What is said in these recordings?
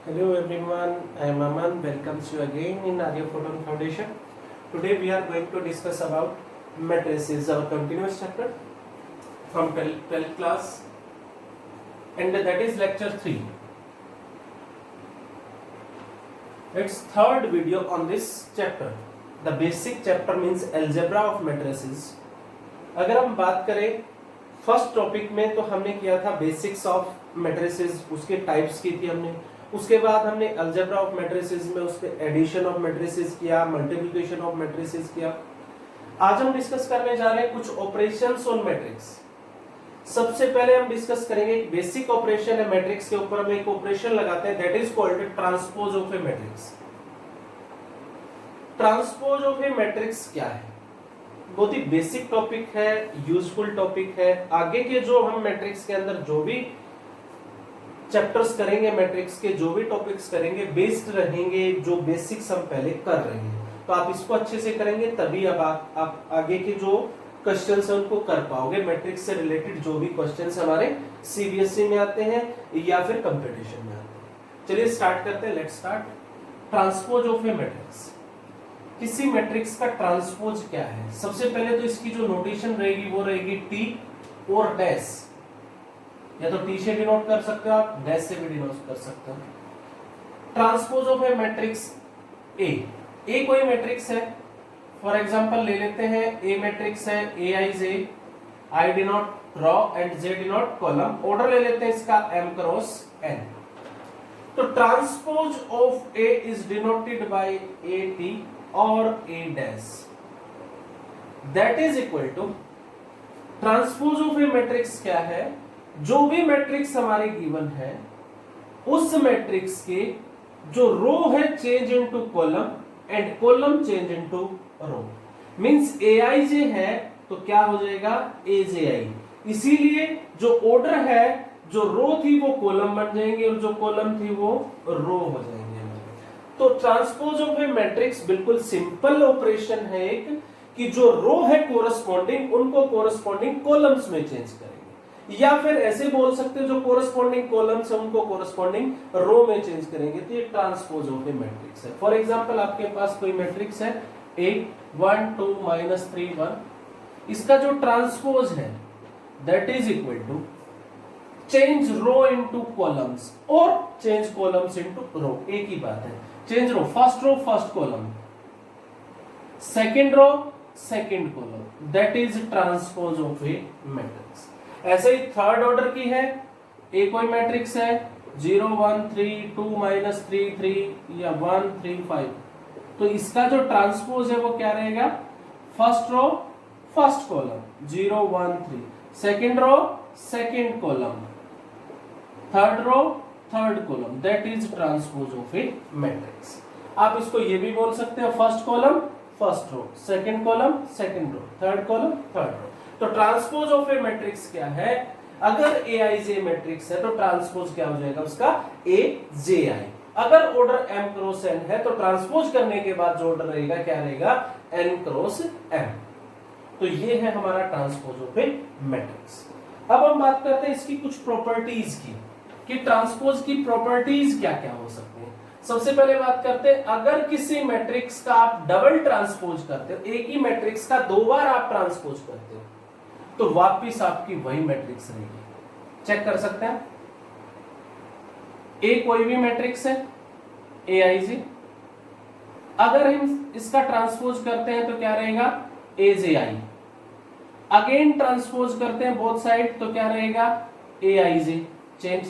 Hello everyone, I am Aman. Welcomes you again in Arya Photon Foundation. Today we are going to discuss about matrices, our continuous chapter from 12th class, and that is lecture 3. It's third video on this chapter. The basic chapter means algebra of matrices. अगर हम बात करें first topic में तो हमने किया था basics of matrices, उसके टाइप्स की थी हमने. उसके बाद हमने अलजेब्रा ऑफ मैट्रिसेस में उसके एडिशन ऑफ मैट्रिसेस किया, मल्टीप्लिकेशन ऑफ मैट्रिसेस किया. आज हम डिस्कस करने जा रहे हैं कुछ ऑपरेशंस ऑन मैट्रिक्स. सबसे पहले हम डिस्कस करेंगे एक बेसिक ऑपरेशन है मैट्रिक्स के ऊपर. हम एक ऑपरेशन लगाते हैं that is called transpose of A matrix. Transpose of A matrix क्या है? बहुत ही बेसिक टॉपिक है, यूजफुल टॉपिक है. आगे के जो हम मैट्रिक्स के अंदर जो भी चैप्टर्स करेंगे, मैट्रिक्स के जो भी टॉपिक्स करेंगे, बेस्ड रहेंगे जो बेसिक्स हम पहले कर रहे हैं. तो आप इसको अच्छे से करेंगे तभी अब आप आगे के जो क्वेश्चंस हैं उनको कर पाओगे. मैट्रिक्स से रिलेटेड जो भी क्वेश्चंस हमारे सीबीएसई में आते हैं या फिर कंपटीशन में आते हैं. चलिए स्टार्ट करते हैं. Let's start. Transpose of A matrix. किसी मैट्रिक्स का ट्रांसपोज क्या है? सबसे पहले तो इसकी जो नोटेशन रहेगी वो रहेगी टी और डैश. या तो टी से डिनोट कर सकते हो आप, डैश से भी डिनोट कर सकते हो. Transpose of A matrix A. A कोई मैट्रिक्स है, फॉर एग्जांपल ले लेते हैं ए मैट्रिक्स है, A I J, I denote row and J denote column. Order ले लेते हैं इसका m क्रॉस n. तो transpose of A is denoted by A T और a dash. That is equal to transpose of A matrix क्या है? जो भी मैट्रिक्स हमारे गिवन है उस मैट्रिक्स के जो रो है change into column and column change into row. Means A I J है तो क्या हो जाएगा? ए जे आई. इसीलिए जो ऑर्डर है, जो रो थी वो कॉलम बन जाएंगे और जो कॉलम थी वो रो हो जाएंगे. तो ट्रांसपोज ऑफ ए मैट्रिक्स बिल्कुल सिंपल ऑपरेशन है एक, कि जो रो है कोरस्पॉन्डिंग उनको कोरस्पॉन्डिंग कॉलम्स में चेंज करेंगे, या फिर ऐसे बोल सकते हैं जो कोरस्पॉन्डिंग कॉलम्स है उनको कोरस्पॉन्डिंग रो में चेंज करेंगे. तो ये ट्रांसपोज ऑफ ए मैट्रिक्स है. फॉर एग्जांपल आपके पास कोई मैट्रिक्स है ए 1 2 -3 1. इसका जो ट्रांसपोज है that is equal to change row into columns और चेंज कॉलम्स इनटू रो. एक ही बात है. Change row first column, second row second column. That is transpose of A matrix. ऐसे ही थर्ड ऑर्डर की है. ए कोई मैट्रिक्स है 0 1 3 2 -3 3 या 1 3 5. तो इसका जो ट्रांसपोज है वो क्या रहेगा? First row first column 0 1 3, second row second column, third row third column. That is transpose of A matrix. आप इसको ये भी बोल सकते हैं first column first row, second column second row, third column third row. तो ट्रांसपोज ऑफ ए मैट्रिक्स क्या है? अगर ए आई जे मैट्रिक्स है तो ट्रांसपोज क्या हो जाएगा उसका? ए जे आई. अगर ऑर्डर m क्रॉस n है तो ट्रांसपोज करने के बाद जो ऑर्डर रहेगा क्या रहेगा? n cross m. तो ये है हमारा ट्रांसपोज ऑफ ए मैट्रिक्स. अब हम बात करते हैं इसकी कुछ प्रॉपर्टीज की, कि ट्रांसपोज की प्रॉपर्टीज क्या क्या हो सकती हैं. सबसे पहले बात करते हैं, अगर किसी मैट्रिक्स का आप डबल ट्रांसपोज करते हो, एक ही मैट्रिक्स का दो बार आप ट्रांसपोज करते हो, तो वापिस आपकी वही मैट्रिक्स रहेगी. चेक कर सकते हैं. ए कोई भी मैट्रिक्स है ए आई जी. अगर हम इसका ट्रांसपोज करते हैं तो क्या रहेगा? ए जे आई. अगेन ट्रांसपोज करते हैं बोथ साइड तो क्या रहेगा? ए आई जे. चेंज.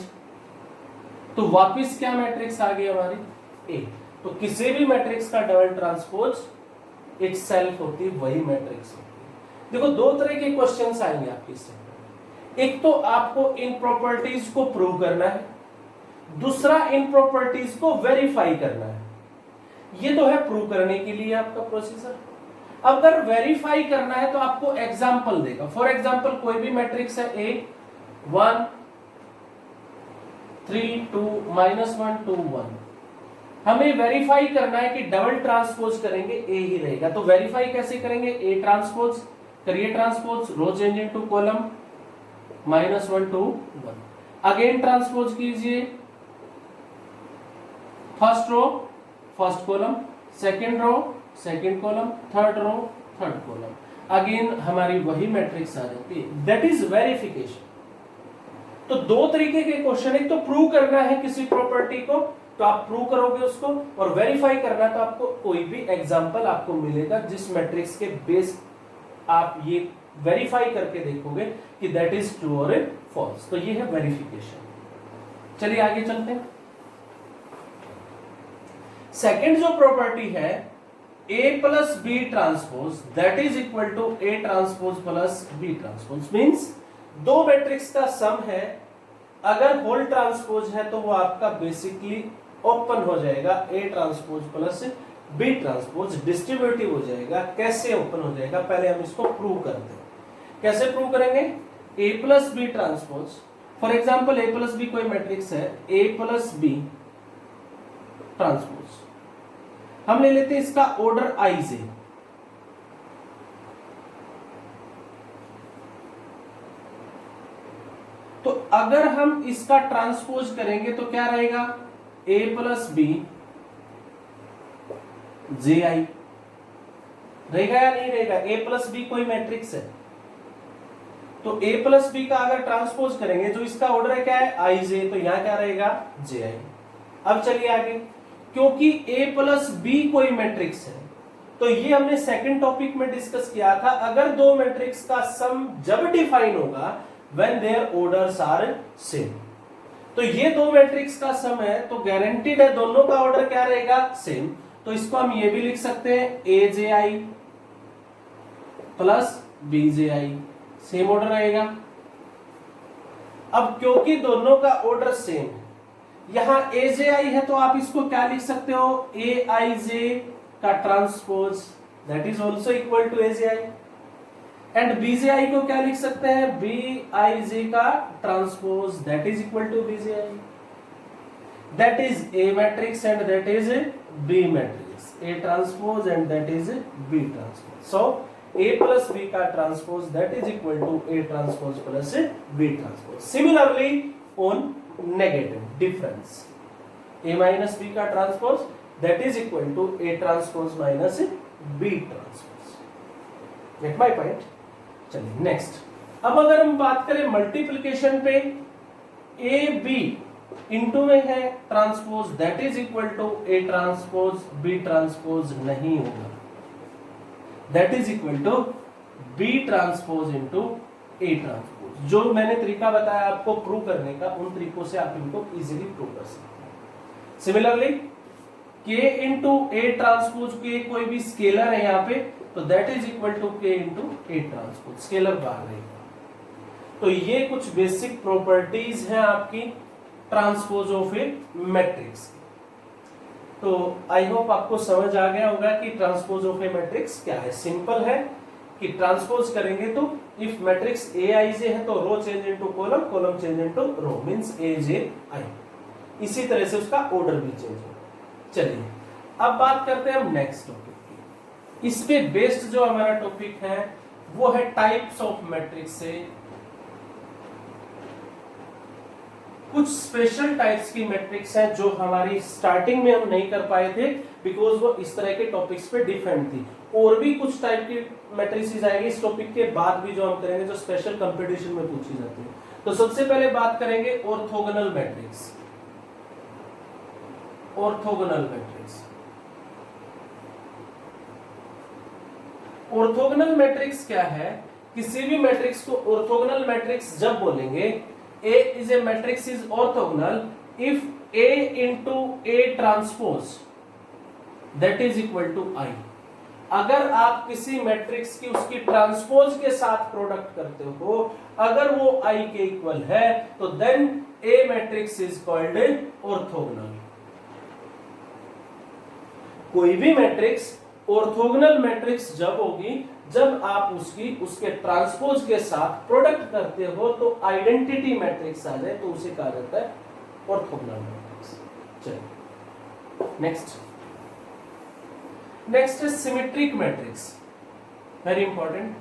तो वापिस क्या मैट्रिक्स आ गई हमारी? ए. तो किसी भी मैट्रिक्स का डबल ट्रांसपोज इटसेल्फ होती है, वही मैट्रिक्स होती है. देखो दो तरह के क्वेश्चंस आएंगे आपके इस चैप्टर में. एक तो आपको इन प्रॉपर्टीज को प्रूव करना है, दूसरा इन प्रॉपर्टीज को वेरीफाई करना है. ये तो है प्रूव करने के लिए आपका प्रोसीजर. अगर वेरीफाई करना है तो आपको एग्जाम्पल देगा. फॉर एग्जाम्पल कोई भी मैट्रिक्स है ए 1 3 2 -1 2 1. हमें वेरीफाई करना है कि डबल ट्रांसपोज करेंगे ए ही रहेगा. तो वेरीफाई कैसे करेंगे? ए ट्रांसपोज करिए, transpose row change into column -1 2 1. Again transpose कीजिए first row first column, second row second column, third row third column, again हमारी वही मैट्रिक्स आ जाती है। That is verification. तो दो तरीके के क्वेश्चन, एक तो प्रूव करना है किसी प्रॉपर्टी को तो आप प्रूव करोगे उसको, और वेरीफाई करना तो आपको कोई भी एग्जांपल आपको मिलेगा जिस मैट्रिक्स के बेस आप ये वेरीफाई करके देखोगे कि दैट इज ट्रू और फॉल्स। तो ये है वेरिफिकेशन। चलिए आगे चलते हैं। सेकंड जो प्रॉपर्टी है A plus B transpose that is equal to A transpose plus B transpose, means दो मैट्रिक्स का सम है, अगर होल ट्रांसपोज है तो वो आपका बेसिकली ओपन हो जाएगा A transpose plus B transpose, distributive हो जाएगा। कैसे ओपन हो जाएगा, पहले हम इसको प्रूव करते हैं। कैसे प्रूव करेंगे, A plus B transpose, for example A plus B कोई मैट्रिक्स है, A प्लस बी ट्रांसपोज, हम ले लेते हैं इसका ऑर्डर आइज है, तो अगर हम इसका ट्रांसपोज करेंगे तो क्या रहेगा, A प्लस बी जे आई रहेगा या नहीं रहेगा। A प्लस बी कोई मैट्रिक्स है तो A प्लस बी का अगर ट्रांसपोज करेंगे जो इसका ऑर्डर है क्या है आई जे, तो यहां क्या रहेगा जे आई। अब चलिए आगे, क्योंकि A प्लस बी कोई मैट्रिक्स है तो ये हमने सेकंड टॉपिक में डिस्कस किया था, अगर दो मैट्रिक्स का सम जब डिफाइन होगा when their orders are same. तो ये दो मैट्रिक्स का सम है तो गारंटीड है दोनों का ऑर्डर क्या रहेगा सेम, तो इसको हम ये भी लिख सकते हैं ए जे आई प्लस बी जे आई, सेम ऑर्डर रहेगा। अब क्योंकि दोनों का ऑर्डर सेम है, यहां ए जे आई है तो आप इसको क्या लिख सकते हो, ए आई जे का transpose that is also equal to A J I, and B J I को क्या लिख सकते हैं, बी आई जे का transpose that is equal to B J I. That is A matrix and that is B matrix, A transpose and that is B transpose. So A plus B का transpose that is equal to A transpose plus B transpose. Similarly on negative difference, A minus B का transpose that is equal to A transpose minus B transpose. Get my point? चलिए next. अब अगर हम बात करें multiplication पे, A B into में है transpose that is equal to A transpose B transpose नहीं होगा, that is equal to B transpose into A transpose. जो मैंने तरीका बताया आपको प्रूव करने का, उन तरीकों से आप इनको इजीली प्रूव कर सकते हैं। सिमिलरली के इंटू ए ट्रांसपोज, के कोई भी स्केलर है यहाँ पे तो दैट इज इक्वल टू के इंटू ए ट्रांसपोज, स्केलर बाहर रहेगा। तो ये कुछ बेसिक प्रॉपर्टीज हैं आपकी ट्रांसपोज ऑफ ए मैट्रिक्स। तो आई होप आपको समझ आ गया होगा कि ट्रांसपोज ऑफ ए मैट्रिक्स क्या है। सिंपल है कि ट्रांसपोज करेंगे तो if matrix A I J है तो row change into column, column change into row, means A J I. इसी तरह से उसका ऑर्डर भी चेंज होगा। चलिए अब बात करते हैं हम नेक्स्ट टॉपिक की। इस पे बेस्ड जो हमारा टॉपिक है वो है टाइप्स ऑफ मैट्रिक्स से कुछ स्पेशल टाइप्स की मैट्रिक्स हैं जो हमारी स्टार्टिंग में हम नहीं कर पाए थे बिकॉज वो इस तरह के टॉपिक्स पे डिफरेंट थी। और भी कुछ टाइप की मैट्रिक्स आएंगी इस टॉपिक के बाद भी जो हम करेंगे, जो स्पेशल कंपटीशन में पूछी जाती है। तो सबसे पहले बात करेंगे orthogonal matrix. Orthogonal matrix, orthogonal matrix क्या है, किसी भी मैट्रिक्स को ऑर्थोगोनल मैट्रिक्स जब बोलेंगे, A is a matrix is orthogonal if A into A transpose that is equal to I। अगर आप किसी मैट्रिक्स की उसकी ट्रांसपोज के साथ प्रोडक्ट करते हो, अगर वो I के इक्वल है तो then A matrix is called orthogonal. कोई भी मैट्रिक्स ऑर्थोगोनल मैट्रिक्स जब होगी जब आप उसके ट्रांसपोज के साथ प्रोडक्ट करते हो तो आइडेंटिटी मैट्रिक्स आ जाए तो उसे कहा जाता है ऑर्थोगोनल मैट्रिक्स। चलिए नेक्स्ट है सिमेट्रिक मैट्रिक्स, वेरी इंपॉर्टेंट।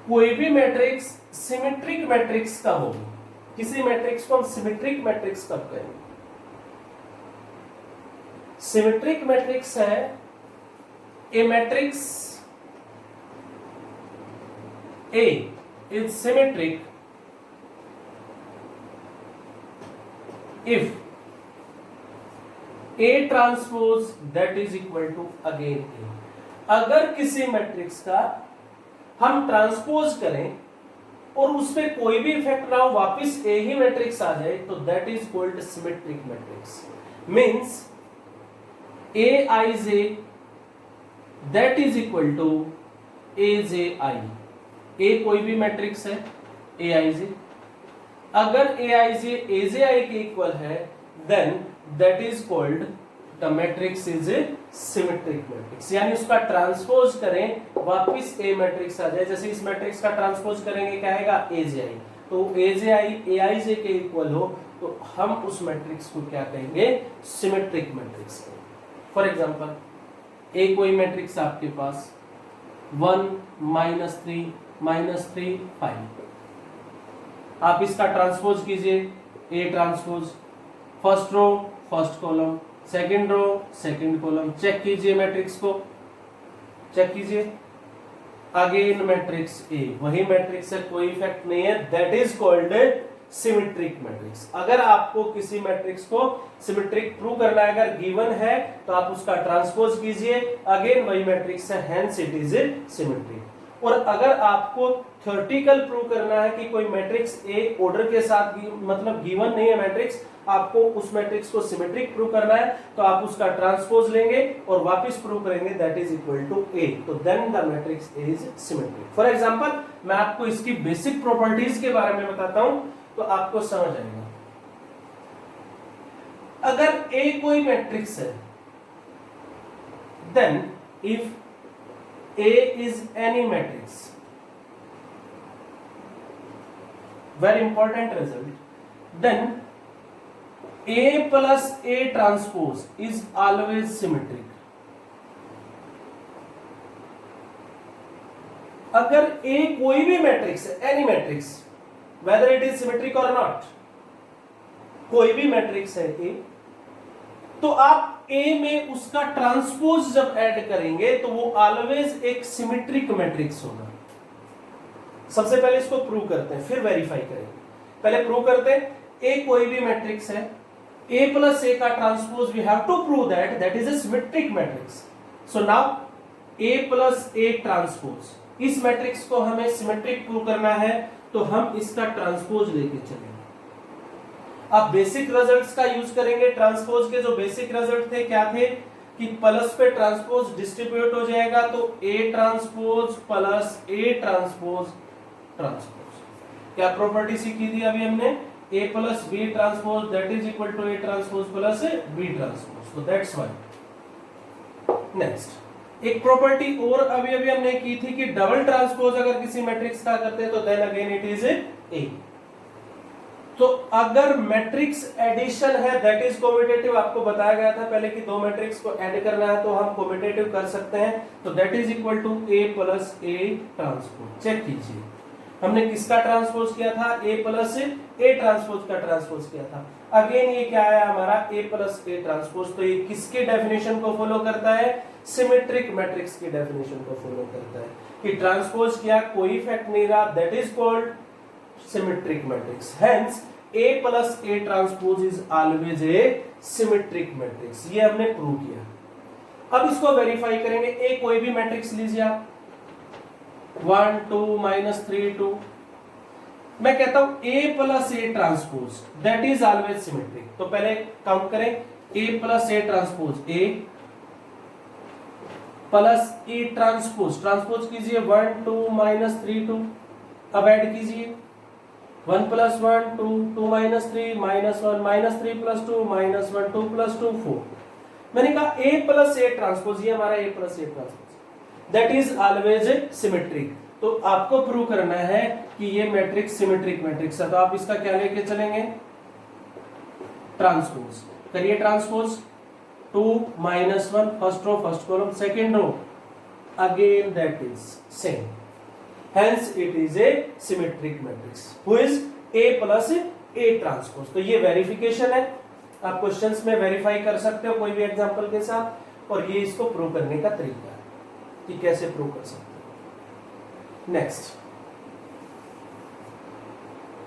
कोई भी मैट्रिक्स सिमेट्रिक मैट्रिक्स का होगी, किसी मैट्रिक्स को हम सिमेट्रिक मैट्रिक्स कब कहेंगे, सिमेट्रिक मैट्रिक्स है A matrix A is symmetric if A transpose that is equal to again A। अगर किसी मैट्रिक्स का हम ट्रांसपोज करें और उस पे कोई भी इफेक्ट ना हो, वापस A ही मैट्रिक्स आ जाए, तो that is called symmetric matrix. Means Aij that is equal to Aji। A कोई भी मैट्रिक्स है Aij, अगर Aij Aji के इक्वल है then that is called the matrix is a symmetric matrix। यानी उसका ट्रांसपोज करें वापस A मैट्रिक्स आ जाए। जैसे इस मैट्रिक्स का ट्रांसपोज करेंगे क्या आएगा Aj, तो Aj Aij के इक्वल हो तो हम उस मैट्रिक्स को क्या कहेंगे, symmetric matrix. For example A कोई मैट्रिक्स आपके पास 1 -3 -3 5, आप इसका ट्रांसपोज कीजिए A transpose, first row first column, second row second column, check कीजिए मैट्रिक्स को, चेक कीजिए अगेन मैट्रिक्स ए, वही मैट्रिक्स है, कोई इफेक्ट नहीं है, that is called symmetric matrix. अगर आपको किसी मैट्रिक्स को सिमेट्रिक प्रूव करना है, अगर गिवन है तो आप उसका ट्रांसपोज कीजिए, अगेन वही मैट्रिक्स है, हेंस इट इज सिमेट्रिक। और अगर आपको थ्योरेटिकल प्रूव करना है कि कोई मैट्रिक्स ए ऑर्डर के साथ मतलब गिवन नहीं है मैट्रिक्स, आपको उस मैट्रिक्स को सिमेट्रिक प्रूव करना है, तो आप उसका ट्रांसपोज लेंगे और वापस प्रूव करेंगे that is equal to A, तो then the matrix is symmetric. For example मैं आपको इसकी बेसिक प्रॉपर्टीज के बारे में बताता हूं तो आपको समझ आएगा। अगर ए कोई मैट्रिक्स है then if A is any matrix, very important result, then A plus A transpose is always symmetric। अगर A कोई भी मैट्रिक्स है, any matrix, whether it is symmetric or not, कोई भी मैट्रिक्स है A, तो आप A में उसका ट्रांसपोज जब ऐड करेंगे तो वो ऑलवेज एक सिमेट्रिक मैट्रिक्स होगा। सबसे पहले इसको प्रूव करते हैं फिर वेरीफाई करेंगे। पहले प्रूव करते हैं A कोई भी मैट्रिक्स है, A plus A का transpose we have to prove that is a symmetric matrix। so now A plus A transpose, इस मैट्रिक्स को हमें सिमेट्रिक प्रूव करना है तो हम इसका ट्रांसपोज लेके चलेंगे। अब बेसिक रिजल्ट्स का यूज करेंगे। ट्रांसपोज के जो बेसिक रिजल्ट थे क्या थे कि प्लस पे ट्रांसपोज डिस्ट्रीब्यूट हो जाएगा, तो A transpose plus A transpose transpose. क्या प्रॉपर्टी सीखी थी अभी हमने, A plus B transpose that is equal to A transpose plus B transpose, so that's why। Next एक प्रॉपर्टी और अभी हमने की थी कि डबल ट्रांसपोज अगर किसी मैट्रिक्स का करते हैं तो then again it is A। तो अगर मैट्रिक्स एडिशन है दैट इज कॉम्यूटेटिव, आपको बताया गया था पहले कि दो मैट्रिक्स को ऐड करना है तो हम कॉम्यूटेटिव कर सकते हैं, तो that is equal to A plus A transpose. Check कीजिए हमने किसका ट्रांसपोज किया था, A प्लस A ट्रांसपोज का ट्रांसपोज किया था। अगेन ये क्या आया हमारा A प्लस A ट्रांसपोज, तो ये किसके डेफिनेशन को फॉलो करता है, सिमेट्रिक मैट्रिक्स की डेफिनेशन को फॉलो करता है कि ट्रांसपोज किया कोई इफेक्ट नहीं रहा, that is called symmetric matrix. Hence A plus A transpose is always a symmetric matrix. ये हमने प्रूव किया। अब इसको वेरीफाई करेंगे। A कोई भी मैट्रिक्स लीजिए आप, 1 2 -3 2, मैं कहता हूं A plus A transpose that is always symmetric. तो पहले काउंट करें A plus A transpose, A plus E transpose, transpose कीजिए 1 2 -3 2, अब ऐड कीजिए 1 + 1 2 2 - 3 -1 -3 + 2 -1 2 + 2 4। मैंने कहा A प्लस A ट्रांसपोज, ये हमारा A plus A transpose that is always symmetric. तो आपको प्रूव करना है कि ये मैट्रिक्स सिमेट्रिक मैट्रिक्स है, तो आप इसका क्या लेके चलेंगे, ट्रांसपोज करिए। Transpose 2 -1 first row first column, second row again that is same, hence it is a symmetric matrix who is A plus A transpose. तो ये वेरिफिकेशन है। आप क्वेश्चंस में वेरीफाई कर सकते हो कोई भी एग्जांपल के साथ, और ये इसको प्रूव करने का तरीका है कि कैसे प्रूव कर सकते हो। नेक्स्ट,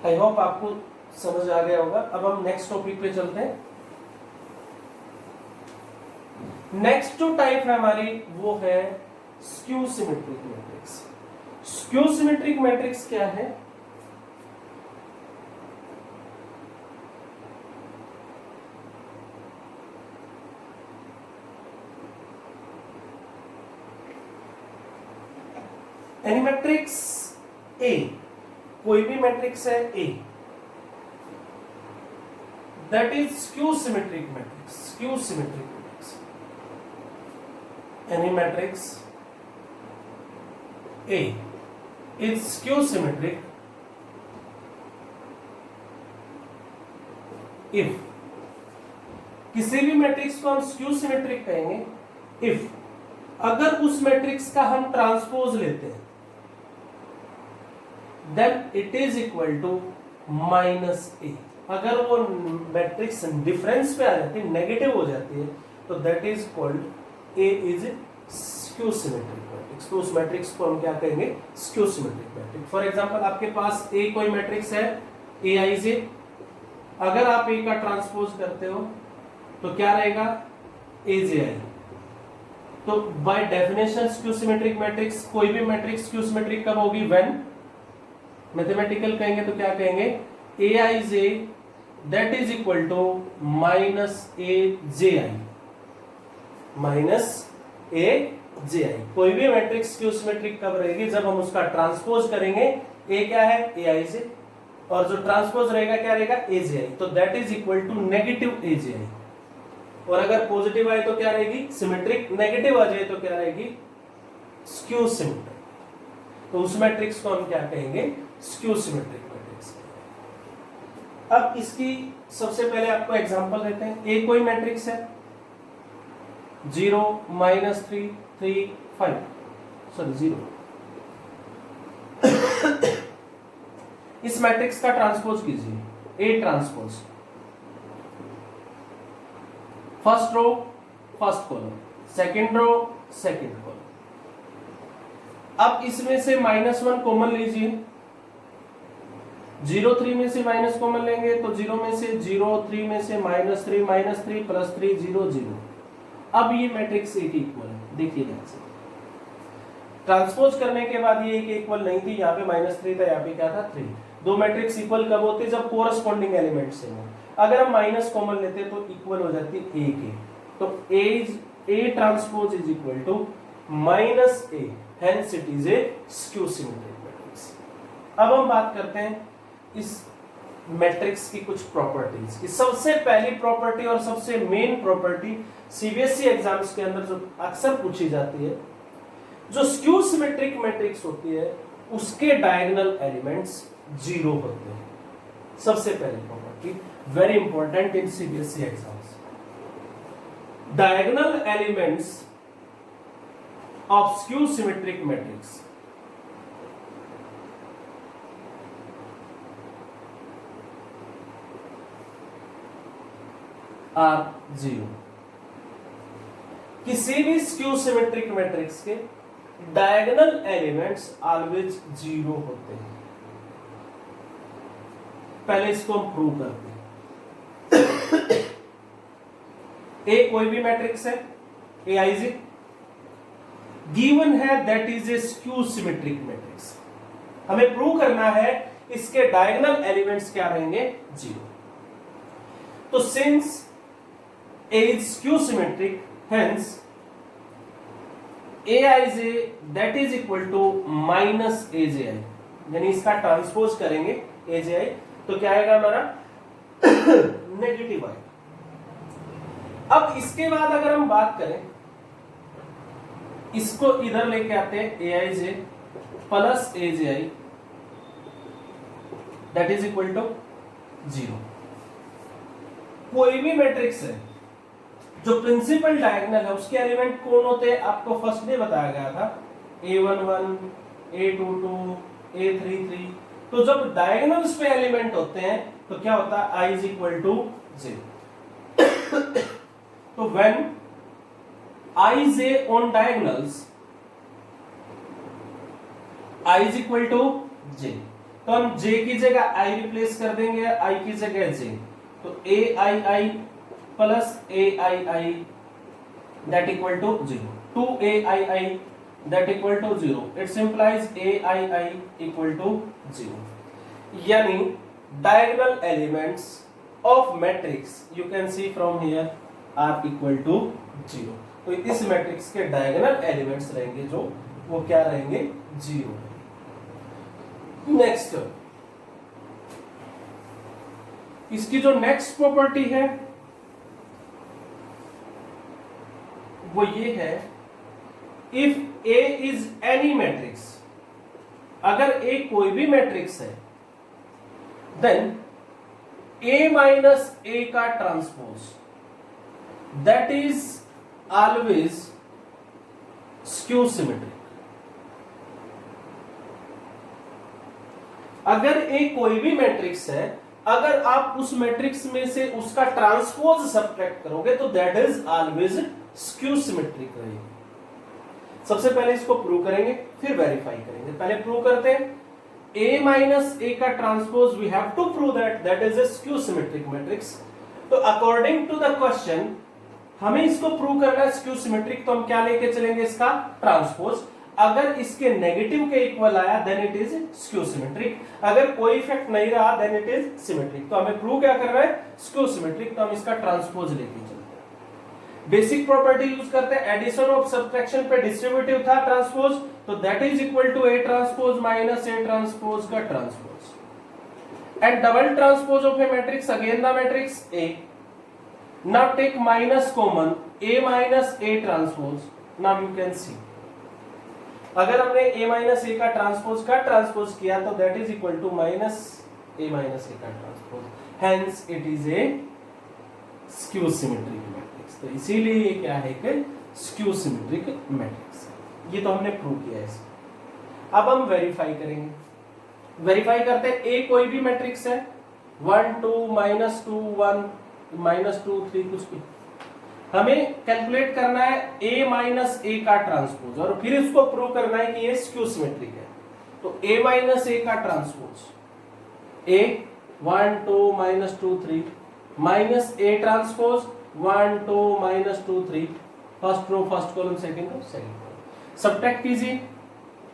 आई होप आपको समझ आ गया होगा। अब हम नेक्स्ट टॉपिक पे चलते हैं। नेक्स्ट जो टाइप है हमारी वो है skew symmetric matrix. Skew symmetric matrix क्या है? एनी मैट्रिक्स ए, कोई भी मैट्रिक्स है A, that is skew symmetric matrix. Skew symmetric matrix, any matrix A is skew symmetric if, किसी भी मैट्रिक्स को हम स्क्यू सिमेट्रिक कहेंगे इफ, अगर उस मैट्रिक्स का हम ट्रांसपोज लेते हैं, then it is equal to minus A. अगर वो मैट्रिक्स डिफरेंस पे आ जाती है, नेगेटिव हो जाती है, तो that is called a is skew symmetric matrix. तो उस मैट्रिक्स को हम क्या कहेंगे? Skew symmetric matrix. For example, आपके पास ए कोई मैट्रिक्स है, ए आई जे, अगर आप ए का ट्रांसपोज करते हो तो क्या रहेगा? ए जे आई। तो by definition skew symmetric matrix, कोई भी मैट्रिक्स स्क्यू सिमेट्रिक कब होगी? व्हेन मैथमेटिकल कहेंगे तो क्या कहेंगे? A I J that is equal to minus A J I, minus A J I. कोई भी मैट्रिक्स स्क्यू सिमेट्रिक कब रहेगी? जब हम उसका ट्रांसपोज करेंगे। ए क्या है? ए आई जे, और जो ट्रांसपोज रहेगा क्या रहेगा? ए जे आई। तो that is equal to negative A J I. और अगर पॉजिटिव आए तो क्या रहेगी? सिमेट्रिक। नेगेटिव आ जाए तो क्या रहेगी? Skew symmetric. तो उस मैट्रिक्स को हम क्या कहेंगे? Skew symmetric matrix. अब इसकी सबसे पहले आपको एग्जांपल देते हैं। ए कोई मैट्रिक्स है 0 -3 3 5, सॉरी 0। इस मैट्रिक्स का ट्रांसपोज कीजिए, A transpose, first row first column, second row second column. अब इसमें से -1 कॉमन लीजिए, 0 3 में से माइनस कॉमन लेंगे तो 0 में से 0, 3 में से -3 -3 +3 0 0। अब ये मैट्रिक्स ए की इक्वल है। देखिए ध्यान से, ट्रांसपोज करने के बाद ये एक इक्वल नहीं थी, यहाँ पे -3 था, यहाँ पे क्या था? 3। दो मैट्रिक्स इक्वल कब होते? जब कोरस्पॉन्डिंग एलिमेंट सेम हो। अगर हम माइनस कॉमन लेते तो इक्वल हो जाती ए के। तो A transpose is equal to -a, hence it is a skew symmetric matrix. अब हम बात करते हैं इस मैट्रिक्स की कुछ प्रॉपर्टीज की। सबसे पहली प्रॉपर्टी और सबसे मेन प्रॉपर्टी सीबीएसई एग्जाम्स के अंदर जो अक्सर पूछी जाती है, जो स्क्यू सिमेट्रिक मैट्रिक्स होती है उसके डायगोनल एलिमेंट्स 0 होते हैं। सबसे पहली property, very important in CBSE exams, diagonal elements of skew symmetric matrix are 0। किसी भी स्क्यू सिमेट्रिक मैट्रिक्स के डायगोनल एलिमेंट्स ऑलवेज 0 होते हैं। पहले इसको हम प्रूव करते हैं। ए कोई भी मैट्रिक्स है, ए आई जे गिवन है, that is a skew symmetric matrix. हमें प्रूव करना है इसके डायगोनल एलिमेंट्स क्या रहेंगे? 0। तो since A is skew symmetric, hence Aij that is equal to minus Aj, यानी इसका ट्रांसपोज करेंगे Aj, तो क्या आएगा हमारा? नेगेटिव आएगा। अब इसके बाद अगर हम बात करें, इसको इधर लेके आते हैं, Aij plus Aj that is equal to 0। कोई भी मैट्रिक्स है जो प्रिंसिपल डायगोनल है उसके एलिमेंट कौन होते हैं? आपको फर्स्ट डे बताया गया था, A11, A22, A33। तो जब डायगोनल्स पे एलिमेंट होते हैं तो क्या होता है? I is equal to 0। तो when ij on diagonals i is equal to j, तो हम j की जगह i रिप्लेस कर देंगे, i की जगह j, तो aii plus aii that equal to 0, 2aii that equal to 0, it implies aii equal to 0. यानी diagonal elements of matrix you can see from here are equal to 0. तो इस matrix के diagonal elements रहेंगे जो वो क्या रहेंगे, 0. नेक्स्ट, इसकी जो नेक्स्ट प्रॉपर्टी है वो ये है, if A is any matrix, अगर A कोई भी मैट्रिक्स है, देन A माइनस A का transpose that is always skew symmetric. अगर A कोई भी मैट्रिक्स है, अगर आप उस मैट्रिक्स में से उसका ट्रांसपोज सब्ट्रैक्ट करोगे तो that is always skew symmetric रहेगी. सबसे पहले इसको प्रूव करेंगे, फिर वेरीफाई करेंगे. पहले प्रूव करते हैं. A माइनस A का transpose we have to prove that is a skew symmetric matrix. तो अकॉर्डिंग टू द क्वेश्चन हमें इसको प्रूव करना है स्क्यू सिमेट्रिक, तो हम क्या लेके चलेंगे, इसका ट्रांसपोज. अगर इसके नेगेटिव के इक्वल आया then it is skew symmetric, अगर कोई इफेक्ट नहीं रहा देन इट इज सिमेट्रिक. तो हमें प्रूव क्या करना है, स्क्यू सिमेट्रिक, तो हम इसका ट्रांसपोज लेके चलते हैं. बेसिक प्रॉपर्टी यूज करते हैं, एडिशन ऑफ सब्ट्रैक्शन पे डिस्ट्रीब्यूटिव था ट्रांसपोज, तो that is equal to A transpose minus A transpose का transpose. And double transpose of A matrix again the matrix A. Now take minus common, A minus A transpose. Now you can see. अगर हमने A minus A का transpose किया तो that is equal to minus A minus A का transpose. Hence it is a skew symmetric matrix. तो इसीलिए ये क्या है कि skew symmetric matrix. ये तो हमने प्रूव किया है. अब हम वेरीफाई करेंगे. वेरीफाई करते हैं, A कोई भी मैट्रिक्स है, 1 2 -2 1 -2 3 कुछ भी, हमें कैलकुलेट करना है A माइनस A का ट्रांसपोज और फिर इसको प्रूव करना है कि ये स्क्यू सिमेट्रिक है. तो A माइनस A का transpose A 1 2 -2 3 minus A transpose 1 2 -2 3, first row first column second row second column. Subtract कीजिए,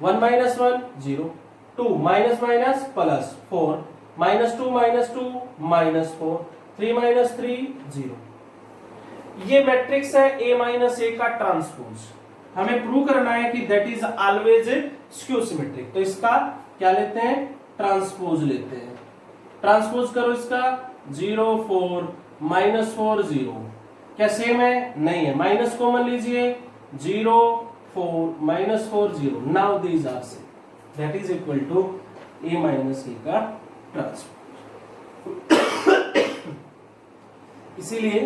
1 -1 0, 2 माइनस माइनस प्लस 4, -2 -2 -4, 3 - 3 0. ये मैट्रिक्स है A माइनस A का ट्रांसपोज. हमें प्रूव करना है कि that is always skew symmetric. तो इसका क्या लेते हैं, ट्रांसपोज लेते हैं. ट्रांसपोज करो इसका, 0 4 -4 0. क्या सेम है, नहीं है. माइनस कॉमन लीजिए, 0 4 -4 0. Now these are same, that is equal to A minus A का ट्रांसपोज. इसीलिए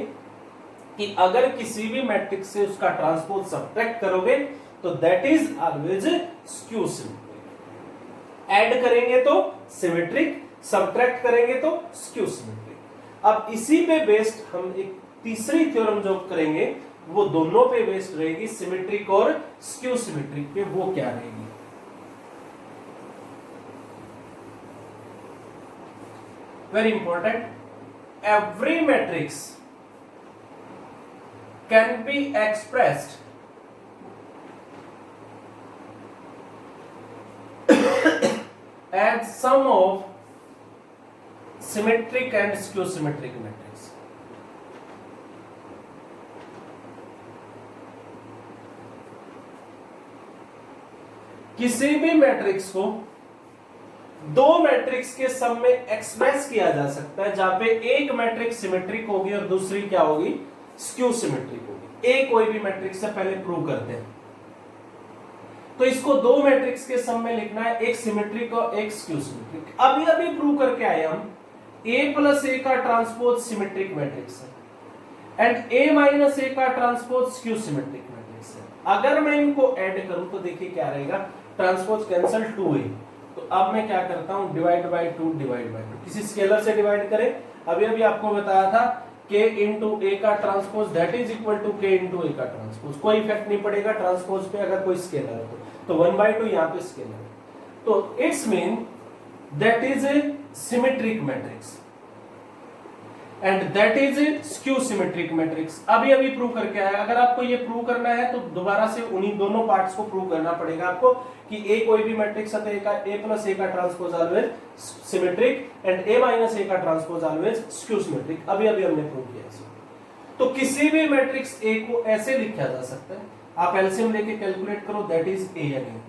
कि अगर किसी भी मैट्रिक्स से उसका ट्रांसपोज सब्ट्रैक्ट करोगे तो that is always skew symmetric. Add करेंगे तो सिमेट्रिक, सब्ट्रैक्ट करेंगे तो स्क्यू सिमेट्रिक. अब इसी पे बेस्ड हम एक तीसरी थ्योरम जो करेंगे वो दोनों पे बेस्ड रहेगी, सिमेट्रिक और स्क्यू सिमेट्रिक पे. वो क्या रहेगी, very important. Every matrix can be expressed as sum of symmetric and skew symmetric matrix. किसी भी मैट्रिक्स को दो मैट्रिक्स के सम में एक्सप्रेस किया जा सकता है, जहां पे एक मैट्रिक्स सिमेट्रिक होगी और दूसरी क्या होगी, स्क्यू सिमेट्रिक होगी. ए कोई भी मैट्रिक्स से पहले प्रूव करते हैं. तो इसको दो मैट्रिक्स के सम में लिखना है, एक सिमेट्रिक और एक स्क्यू सिमेट्रिक. अभी अभी प्रूव करके आए हम, A प्लस A का ट्रांसपोज सिमेट्रिक मैट्रिक्स है एंड A माइनस A का ट्रांसपोज स्क्यू सिमेट्रिक मैट्रिक्स है. अगर मैं इनको ऐड करूं तो देखिए क्या रहेगा, ट्रांसपोज कैंसिल 2A. तो अब मैं क्या करता हूं, डिवाइड बाय 2 डिवाइड बाय 2. किसी स्केलर से डिवाइड करें. अभी अभी आपको बताया था k इंटू ए का transpose that is equal to k into A का ट्रांसपोज। कोई इफेक्ट नहीं पड़ेगा ट्रांसपोज पे अगर कोई स्केलर है तो 1/2 यहाँ पे स्केलर है, तो it's mean that is a symmetric matrix and that is skew symmetric matrix. अभी अभी प्रूव करके आया। अगर आपको ये प्रूव करना है तो दोबारा से उन्हीं दोनों पार्ट्स को प्रूव करना पड़ेगा आपको कि ए कोई भी मैट्रिक्स है तो ए प्लस ए का transpose always symmetric and A minus A का ट्रांसपोज ऑलवेज स्क्यू सिमेट्रिक। अभी अभी हमने प्रूव किया इसको। तो किसी भी मैट्रिक्स ए को ऐसे लिखा जा सकता है, आप एलसीएम लेके कैलकुलेट करो, दैट इज ए अगेन।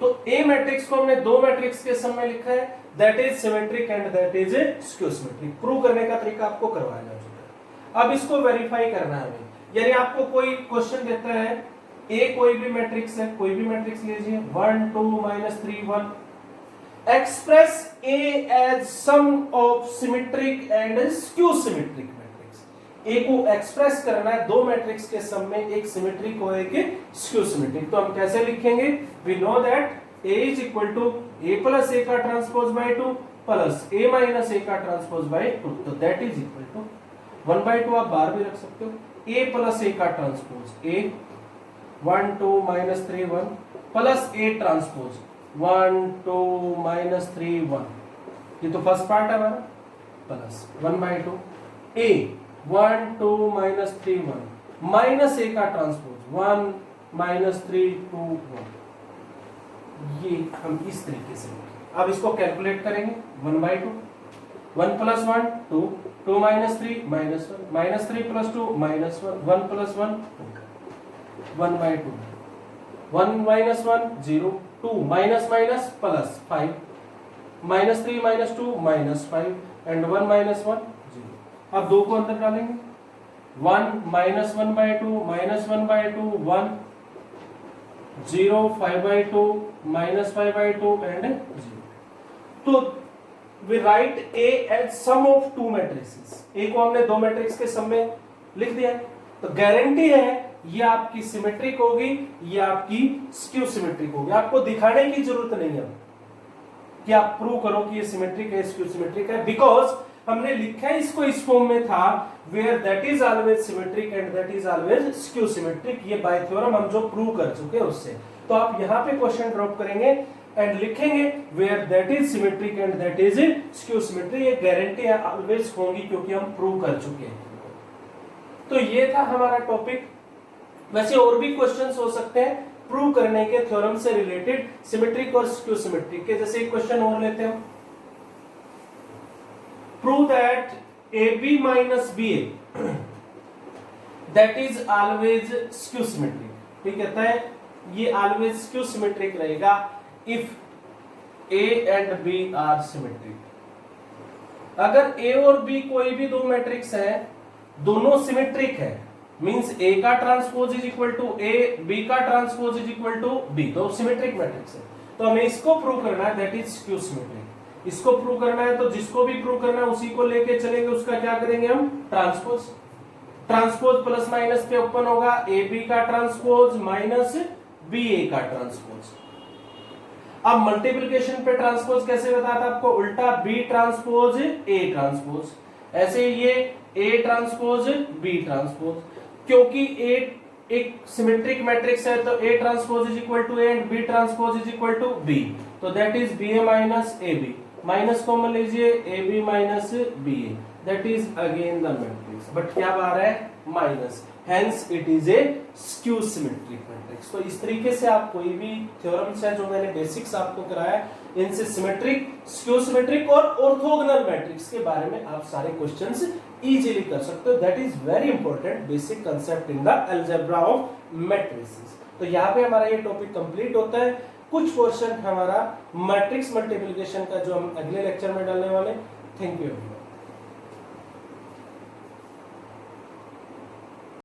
तो ए मैट्रिक्स को हमने दो मैट्रिक्स के सम में लिखा है, that is symmetric and that is skew symmetric. Prove करने का तरीका आपको करवाया जा चुका है। अब इसको वेरीफाई करना है हमें, यानी आपको कोई क्वेश्चन देता है ए कोई भी मैट्रिक्स है, कोई भी मैट्रिक्स लीजिए 1 2 -3 1, express A as sum of symmetric and skew symmetric matrix. A को एक्सप्रेस करना है दो मैट्रिक्स के सम में, एक सिमेट्रिक और एक स्क्यू सिमेट्रिक। तो हम कैसे लिखेंगे? We know that A is equal to A plus A का transpose by 2 plus A minus A का ट्रांसपोज by 2, तो that is equal to 1/2 आप बाहर भी रख सकते हो, A plus A का transpose A 1 2 -3 1 plus A transpose 1 2 -3 1, ये तो फर्स्ट पार्ट है हमारा, प्लस 1/2 A 1 2 -3 1 माइनस A का ट्रांसपोज 1 -3 2 1। ये हम इस तरीके से अब इसको कैलकुलेट करेंगे 1/2 1 + 1 2 2 - 3 -1 -3 + 2 -1 1 + 1 2 1/2 1 - 1 0 2 माइनस माइनस प्लस 5 -3 -2 -5 एंड 1 - 1 0। अब दो को अंदर डालेंगे 1 -1/2 -1/2 1 0 5/2 -5/2 एंड 0। तो we write A as sum of two matrices. A को हमने दो मैट्रिक्स के सम में लिख दिया, तो गारंटी है ये आपकी सिमेट्रिक होगी, ये आपकी स्क्यू सिमेट्रिक होगी। आपको दिखाने की जरूरत नहीं है कि आप प्रूव करो कि ये सिमेट्रिक है स्क्यू सिमेट्रिक है, बिकॉज हमने लिखा है इसको इस फॉर्म में था where that is always symmetric and that is always skew symmetric. ये बाय थ्योरम हम जो प्रूव कर चुके हैं उससे। तो आप यहां पे क्वेश्चन ड्रॉप करेंगे एंड लिखेंगे where that is symmetric and that is skew symmetric. ये गारंटी ऑलवेज होंगी क्योंकि हम प्रूव कर चुके हैं। तो ये था हमारा टॉपिक। वैसे और भी क्वेश्चंस हो सकते हैं प्रूव करने के थ्योरम से रिलेटेड, सिमेट्रिक और स्क्यू सिमेट्रिक के। जैसे एक क्वेश्चन और लेते हैं, prove that AB minus BA that is always skew symmetric। ठीक कहता है ये always skew symmetric रहेगा if A and B are symmetric। अगर A और B कोई भी दो मैट्रिक्स है, दोनों सिमेट्रिक है, मींस A का transpose is equal to A, B का transpose is equal to B, तो सिमेट्रिक मैट्रिक्स है। तो हमें इसको प्रूव करना है दैट इज स्क्यू सिमेट्रिक। इसको प्रूव करना है तो जिसको भी प्रूव करना है उसी को लेके चलेंगे, उसका क्या करेंगे हम? ट्रांसपोज। ट्रांसपोज प्लस माइनस पे ओपन होगा ए बी का ट्रांसपोज माइनस बी ए का ट्रांसपोज। अब मल्टीप्लिकेशन पे ट्रांसपोज कैसे बताता आपको? उल्टा बी ट्रांसपोज ए ट्रांसपोज। ऐसे ये ए ट्रांसपोज बी ट्रांसपोज, क्योंकि ए एक सिमेट्रिक मैट्रिक्स है तो A transpose is equal to A and B transpose is equal to B, तो that is B A minus A B. Minus common लीजिए A B minus B A, that is again the matrix, but क्या आ रहा है? Minus, hence it is a skew symmetric matrix. तो इस तरीके से आप कोई भी थ्योरम्स है जो मैंने बेसिक्स आपको कराया, इनसे सिमेट्रिक, स्क्यू सिमेट्रिक और ऑर्थोगोनल मैट्रिक्स के बारे में आप सारे क्वेश्चंस इजीली कर सकते हो। That is very important basic concept in the algebra of matrices. तो यहाँ पे हमारा ये टॉपिक कंप्लीट होता है। कुछ क्वेश्चन हमारा मैट्रिक्स मल्टीप्लिकेशन का जो हम अगले लेक्चर में डालने वाले। Thank you.